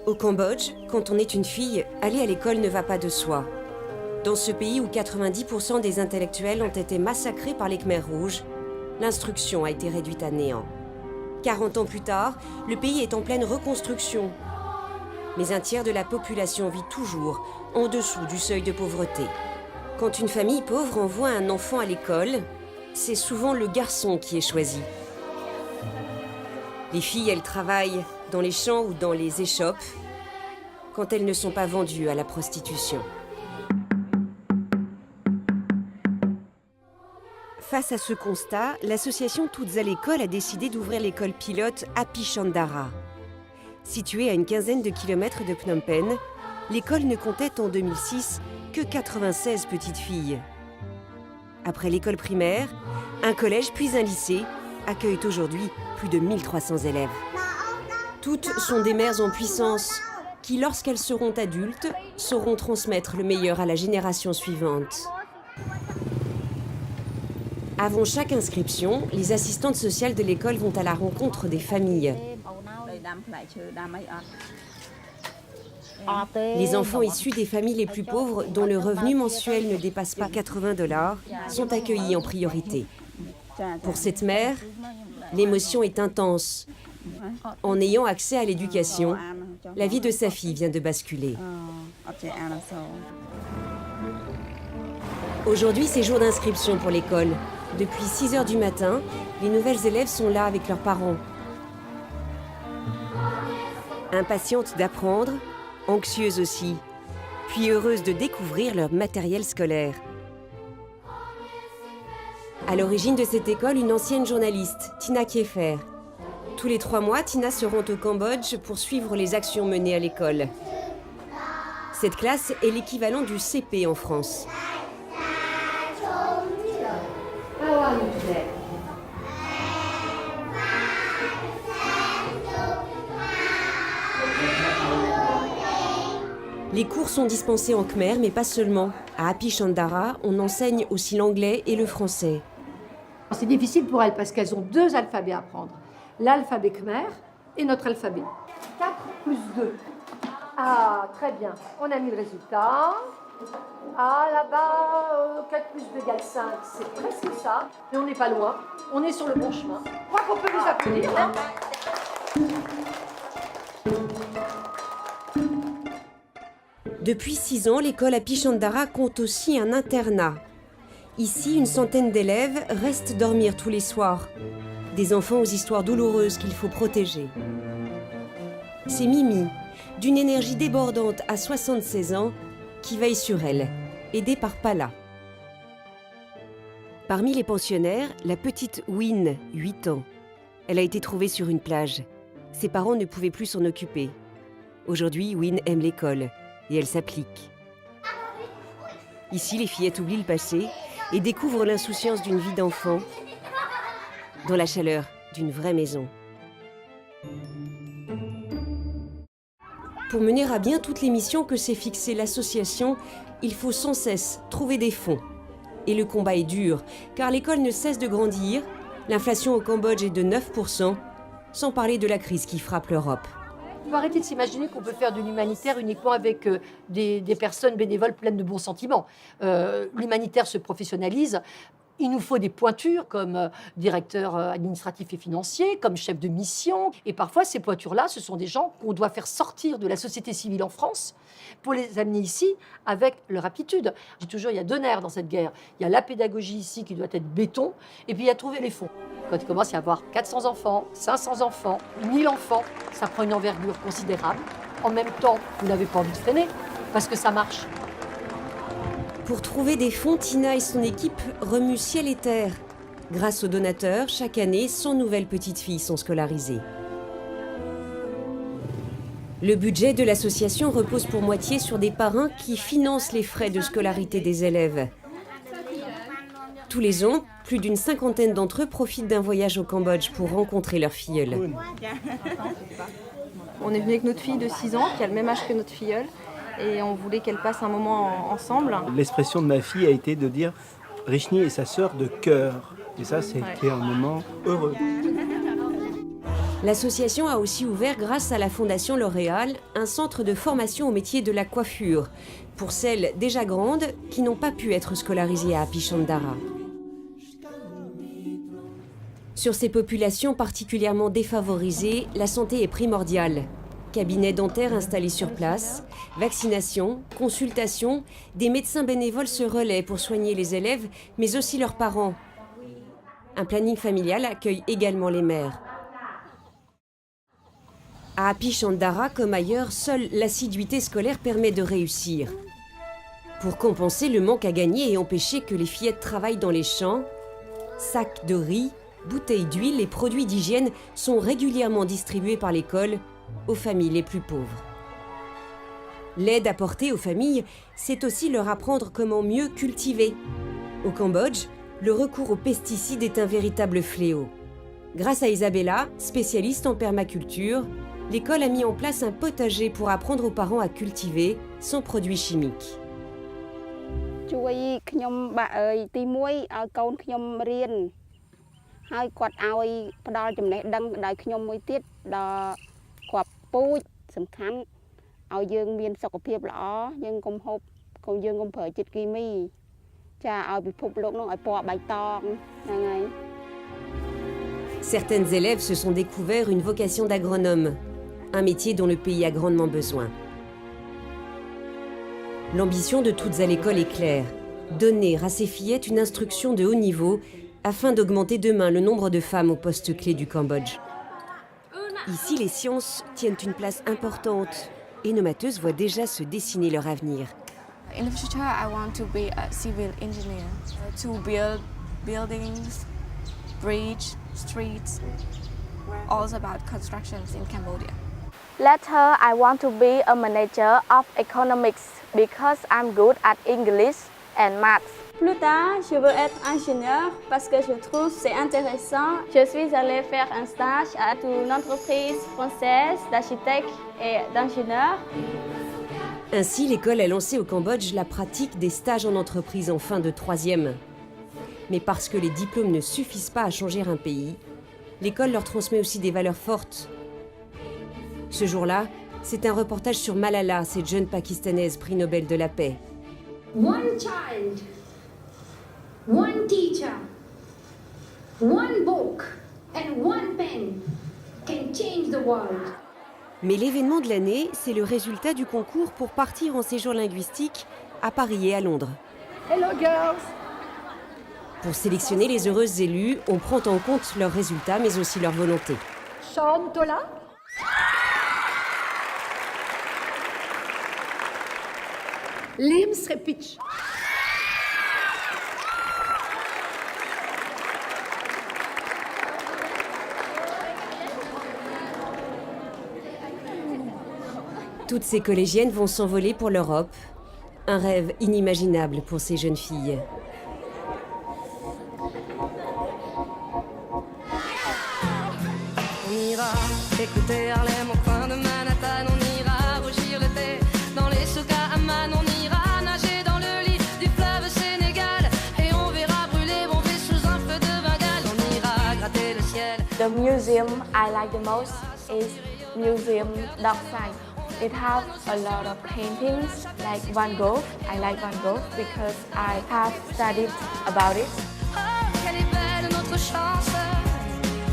Au Cambodge, quand on est une fille, aller à l'école ne va pas de soi. Dans ce pays où 90% des intellectuels ont été massacrés par les Khmers rouges, l'instruction a été réduite à néant. 40 ans plus tard, le pays est en pleine reconstruction. Mais un tiers de la population vit toujours en dessous du seuil de pauvreté. Quand une famille pauvre envoie un enfant à l'école, c'est souvent le garçon qui est choisi. Les filles, elles travaillent dans les champs ou dans les échoppes quand elles ne sont pas vendues à la prostitution. Face à ce constat, l'association Toutes à l'école a décidé d'ouvrir l'école pilote Api Chandara. Située à une quinzaine de kilomètres de Phnom Penh, l'école ne comptait en 2006 que 96 petites filles. Après l'école primaire, un collège puis un lycée accueillent aujourd'hui plus de 1300 élèves. Toutes sont des mères en puissance qui, lorsqu'elles seront adultes, sauront transmettre le meilleur à la génération suivante. Avant chaque inscription, les assistantes sociales de l'école vont à la rencontre des familles. Les enfants issus des familles les plus pauvres, dont le revenu mensuel ne dépasse pas 80 $, sont accueillis en priorité. Pour cette mère, l'émotion est intense. En ayant accès à l'éducation, la vie de sa fille vient de basculer. Aujourd'hui, c'est jour d'inscription pour l'école. Depuis 6 heures du matin, les nouvelles élèves sont là avec leurs parents. Impatientes d'apprendre, anxieuses aussi, puis heureuses de découvrir leur matériel scolaire. À l'origine de cette école, une ancienne journaliste, Tina Kieffer. Tous les 3 mois, Tina se rend au Cambodge pour suivre les actions menées à l'école. Cette classe est l'équivalent du CP en France. Les cours sont dispensés en khmer, mais pas seulement. À Api Chandara, on enseigne aussi l'anglais et le français. C'est difficile pour elles parce qu'elles ont 2 alphabets à apprendre. L'alphabet khmer et notre alphabet. 4 plus 2. Ah, très bien. On a mis le résultat. Ah, là-bas, 4 plus 2 égale 5. C'est presque ça. Mais on n'est pas loin. On est sur le bon chemin. Je crois qu'on peut vous applaudir. Hein. Depuis 6 ans, l'école Api Chandara compte aussi un internat. Ici, une centaine d'élèves restent dormir tous les soirs. Des enfants aux histoires douloureuses qu'il faut protéger. C'est Mimi, d'une énergie débordante à 76 ans, qui veille sur elle, aidée par Pala. Parmi les pensionnaires, la petite Win, 8 ans. Elle a été trouvée sur une plage. Ses parents ne pouvaient plus s'en occuper. Aujourd'hui, Win aime l'école et elle s'applique. Ici, les fillettes oublient le passé et découvrent l'insouciance d'une vie d'enfant dans la chaleur d'une vraie maison. Pour mener à bien toutes les missions que s'est fixée l'association, il faut sans cesse trouver des fonds. Et le combat est dur, car l'école ne cesse de grandir. L'inflation au Cambodge est de 9%, sans parler de la crise qui frappe l'Europe. Il faut arrêter de s'imaginer qu'on peut faire de l'humanitaire uniquement avec des personnes bénévoles pleines de bons sentiments. L'humanitaire se professionnalise. Il nous faut des pointures comme directeur administratif et financier, comme chef de mission. Et parfois, ces pointures-là, ce sont des gens qu'on doit faire sortir de la société civile en France pour les amener ici avec leur aptitude. Je dis toujours, il y a 2 nerfs dans cette guerre. Il y a la pédagogie ici qui doit être béton, et puis il y a trouver les fonds. Quand il commence à y avoir 400 enfants, 500 enfants, 1000 enfants, ça prend une envergure considérable. En même temps, vous n'avez pas envie de freiner, parce que ça marche. Pour trouver des fonds, Tina et son équipe remuent ciel et terre. Grâce aux donateurs, chaque année, 100 nouvelles petites filles sont scolarisées. Le budget de l'association repose pour moitié sur des parrains qui financent les frais de scolarité des élèves. Tous les ans, plus d'une 50aine d'entre eux profitent d'un voyage au Cambodge pour rencontrer leur filleule. On est venu avec notre fille de 6 ans, qui a le même âge que notre filleule, et on voulait qu'elle passe un moment ensemble. L'expression de ma fille a été de dire « Richni est sa sœur de cœur ». Et ça, c'était un moment heureux. L'association a aussi ouvert, grâce à la Fondation L'Oréal, un centre de formation au métier de la coiffure, pour celles déjà grandes qui n'ont pas pu être scolarisées à Apichandara. Sur ces populations particulièrement défavorisées, la santé est primordiale. Cabinets dentaires installés sur place, vaccination, consultation, des médecins bénévoles se relaient pour soigner les élèves, mais aussi leurs parents. Un planning familial accueille également les mères. À Apichandara, comme ailleurs, seule l'assiduité scolaire permet de réussir. Pour compenser le manque à gagner et empêcher que les fillettes travaillent dans les champs, sacs de riz, bouteilles d'huile et produits d'hygiène sont régulièrement distribués par l'école aux familles les plus pauvres. L'aide apportée aux familles, c'est aussi leur apprendre comment mieux cultiver. Au Cambodge, le recours aux pesticides est un véritable fléau. Grâce à Isabella, spécialiste en permaculture, l'école a mis en place un potager pour apprendre aux parents à cultiver sans produits chimiques. ជួយខ្ញុំបាក់អើយទី1ឲ្យកូនខ្ញុំរៀនហើយគាត់ឲ្យផ្ដល់ចំណេះដឹងដល់ខ្ញុំមួយទៀតដល់គាត់ពូជសំខាន់ឲ្យយើងមានសុខភាពល្អយើងកុំហូបកុំយើងកុំប្រើជាតិគីមីចាឲ្យពិភពលោកនោះឲ្យពណ៌បៃតងហ្នឹងហើយ Certaines élèves se sont découvert une vocation d'agronome, un métier dont le pays a grandement besoin. L'ambition de toutes à l'école est claire, donner à ces fillettes une instruction de haut niveau afin d'augmenter demain le nombre de femmes aux postes clés du Cambodge. Ici, les sciences tiennent une place importante et nos matheuses voient déjà se dessiner leur avenir. In the future, I want to be a civil engineer to build buildings, bridges, streets, all about constructions in Cambodia. Later, I want to be a manager of economics because I'm good at English and maths. Plus tard, je veux être ingénieur parce que je trouve c'est intéressant. Je suis allée faire un stage à une entreprise française d'architectes et d'ingénieurs. Ainsi, l'école a lancé au Cambodge la pratique des stages en entreprise en fin de 3e. Mais parce que les diplômes ne suffisent pas à changer un pays, l'école leur transmet aussi des valeurs fortes. Ce jour-là, c'est un reportage sur Malala, cette jeune Pakistanaise prix Nobel de la paix. One child, one teacher, one book and one pen can change the world. Mais l'événement de l'année, c'est le résultat du concours pour partir en séjour linguistique à Paris et à Londres. Hello girls. Pour sélectionner les heureuses élues, on prend en compte leurs résultats mais aussi leur volonté. Sean, toi là? Lim Srepich. Toutes ces collégiennes vont s'envoler pour l'Europe. Un rêve inimaginable pour ces jeunes filles. On ira écouter Harlem au coin de Manhattan, on ira rougir le thé dans les souks à Amman, on ira nager dans le lit du fleuve Sénégal et on verra brûler mon vie sous un feu de Bengale, on ira gratter le ciel. The museum I like the most is Museum Dockside. It has a lot of paintings like Van Gogh. I like Van Gogh because I have studied about it. Oh, quelle est belle notre chance,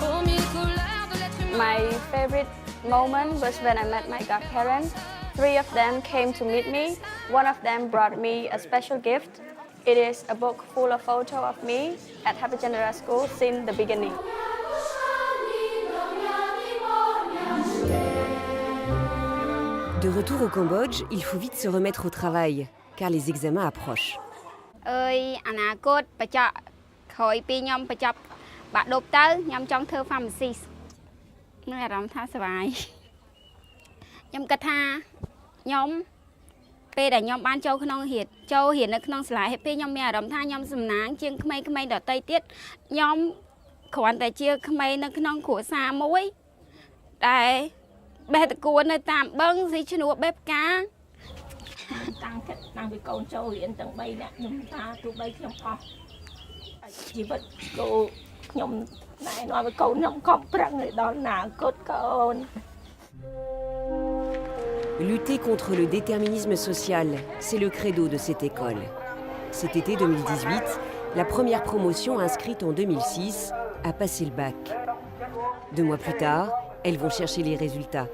aux mille couleurs de l'être humain. My favorite moment was when I met my godparents. 3 of them came to meet me. One of them brought me a special gift. It is a book full of photos of me at Happy Chandra School since the beginning. De retour au Cambodge, il faut vite se remettre au travail, car les examens approchent. អើយអនាគតបច្ចៈក្រោយពីខ្ញុំបញ្ចប់បាក់ឌុបទៅខ្ញុំចង់ធ្វើ pharmacist មានអារម្មណ៍ថាសុបាយខ្ញុំគិតថាខ្ញុំពេលដែលខ្ញុំបានចូលក្នុងរៀននៅក្នុងសាលាហេតុពេលខ្ញុំមានអារម្មណ៍ថាខ្ញុំសំណាងជាងក្មេងៗដទៃទៀតខ្ញុំគ្រាន់តែជាក្មេងនៅក្នុងគ្រួសារមួយដែលបេះតកួននៅតាមបឹងស៊ីឈ្នួលបេះផ្កា តាំងចិត្តតាំងពីកូនចូលរៀនទាំង3នាក់ខ្ញុំថាទោះបីខ្ញុំអស់ជីវិតក៏ខ្ញុំ ណែនាំឲ្យកូនខ្ញុំខំប្រឹងឲ្យដល់អនាគតកូន Lutter contre le déterminisme social, c'est le credo de cette école. Cet été 2018, la première promotion inscrite en 2006 a passé le bac. 2 mois plus tard, elles vont chercher les résultats.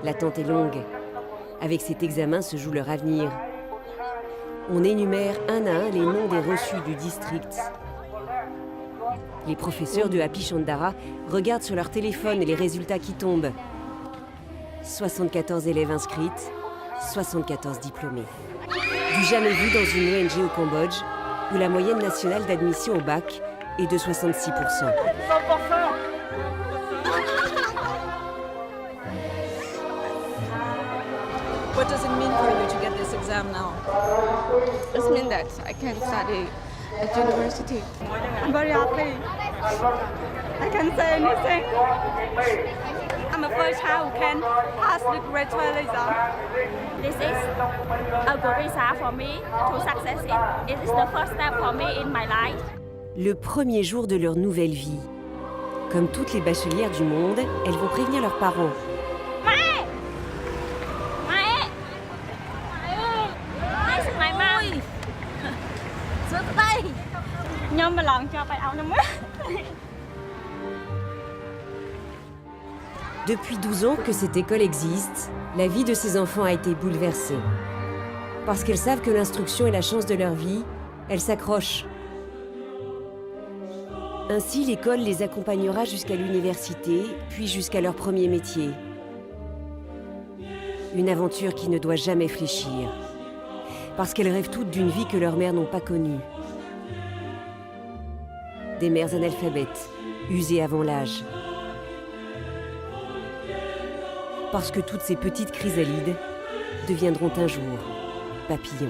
L'attente est longue. Avec cet examen se joue leur avenir. On énumère un à un les noms des reçus du district. Les professeurs de Happy Chandara regardent sur leur téléphone les résultats qui tombent. 74 élèves inscrites, 74 diplômés. Du jamais vu dans une ONG au Cambodge, où la moyenne nationale d'admission au bac est de 66%. What does it mean for you to get this exam now? It means that I can study at university. I'm very happy. I can say anything. I'm the first child who can pass the grade 12 exam. This is a good result for me to success it. It is the first step for me in my life. Le premier jour de leur nouvelle vie. Comme toutes les bachelières du monde, elles vont prévenir leurs parents. Depuis 12 ans que cette école existe, la vie de ces enfants a été bouleversée. Parce qu'elles savent que l'instruction est la chance de leur vie, elles s'accrochent. Ainsi, l'école les accompagnera jusqu'à l'université, puis jusqu'à leur premier métier. Une aventure qui ne doit jamais fléchir. Parce qu'elles rêvent toutes d'une vie que leurs mères n'ont pas connue. Des mères analphabètes, usées avant l'âge. Parce que toutes ces petites chrysalides deviendront un jour papillons.